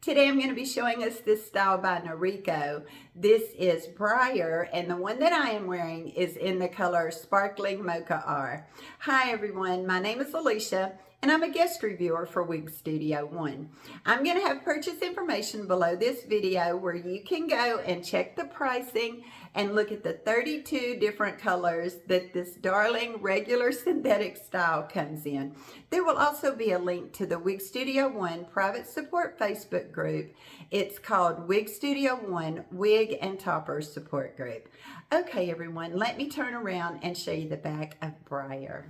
Today I'm going to be showing us this style by Noriko. This is BRIAR, and the one that I am wearing is in the color Sparkling Mocha R. Hi everyone, my name is Alicia, and I'm a guest reviewer for Wig Studio One. I'm going to have purchase information below this video where you can go and check the pricing and look at the 32 different colors that this darling regular synthetic style comes in. There will also be a link to the Wig Studio One private support Facebook group. It's called Wig Studio One Wig and Topper Support Group. Okay everyone, let me turn around and show you the back of BRIAR.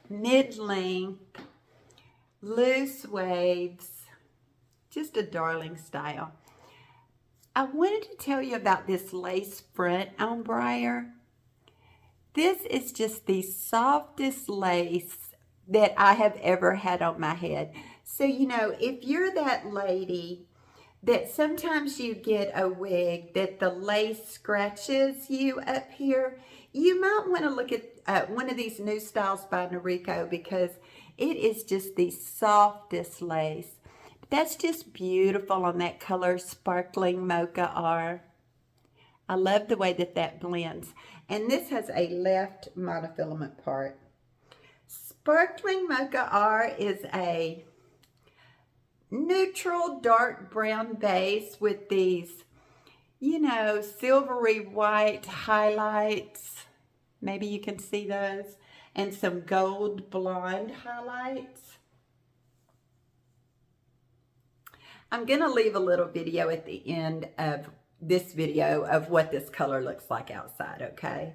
Mid-length, loose waves, just a darling style. I wanted to tell you about this lace front on BRIAR. This is just the softest lace that I have ever had on my head. So, you know, if you're that lady that sometimes you get a wig that the lace scratches you up here, you might want to look at one of these new styles by Noriko because it is just the softest lace. That's just beautiful on that color Sparkling Mocha R. I love the way that that blends. And this has a left monofilament part. Sparkling Mocha R is a neutral dark brown base with these, you know, silvery white highlights. Maybe you can see those. And some gold blonde highlights. I'm going to leave a little video at the end of this video of what this color looks like outside, okay?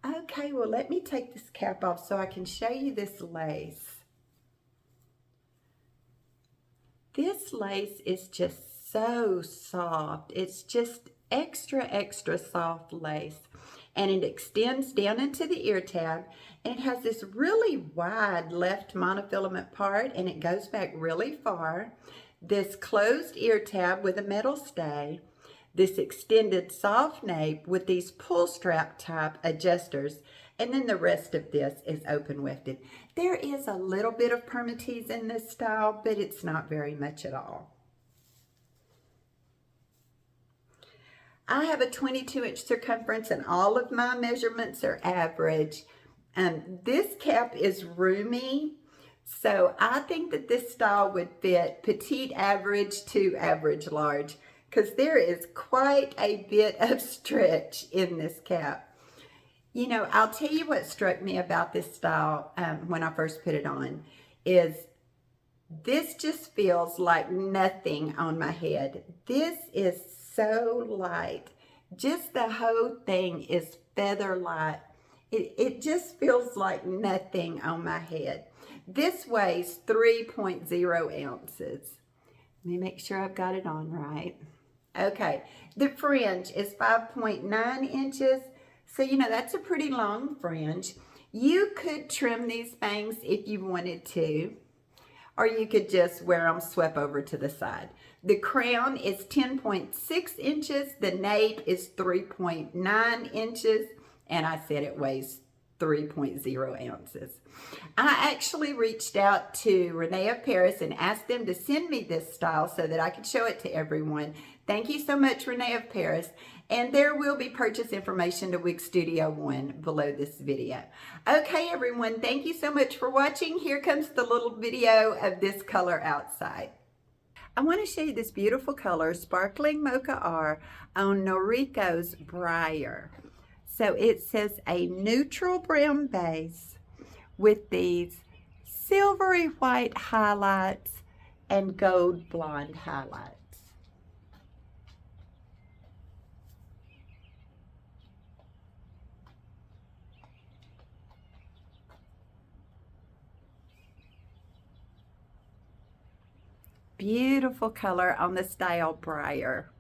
Okay, well, let me take this cap off so I can show you this lace. This lace is just so soft. It's just extra soft lace. And it extends down into the ear tab. And it has this really wide left monofilament part. And it goes back really far. This closed ear tab with a metal stay. This extended soft nape with these pull strap type adjusters. And then the rest of this is open wefted. There is a little bit of permatease in this style, but it's not very much at all. I have a 22-inch circumference and all of my measurements are average. This cap is roomy, so I think that this style would fit petite average to average large because there is quite a bit of stretch in this cap. You know, I'll tell you what struck me about this style when I first put it on is this just feels like nothing on my head. This is so light. Just the whole thing is feather light. It just feels like nothing on my head. This weighs 3.0 ounces. Let me make sure I've got it on right. Okay, the fringe is 5.9 inches. So, you know, that's a pretty long fringe. You could trim these bangs if you wanted to, or you could just wear them swept over to the side. The crown is 10.6 inches. The nape is 3.9 inches. And I said it weighs 3.0 ounces. I actually reached out to Rene of Paris and asked them to send me this style so that I could show it to everyone. Thank you so much, Rene of Paris. And there will be purchase information to Wig Studio One below this video. Okay, everyone, thank you so much for watching. Here comes the little video of this color outside. I want to show you this beautiful color, Sparkling Mocha R, on Noriko's BRIAR. So it says a neutral brown base with these silvery white highlights and gold blonde highlights. Beautiful color on the style BRIAR.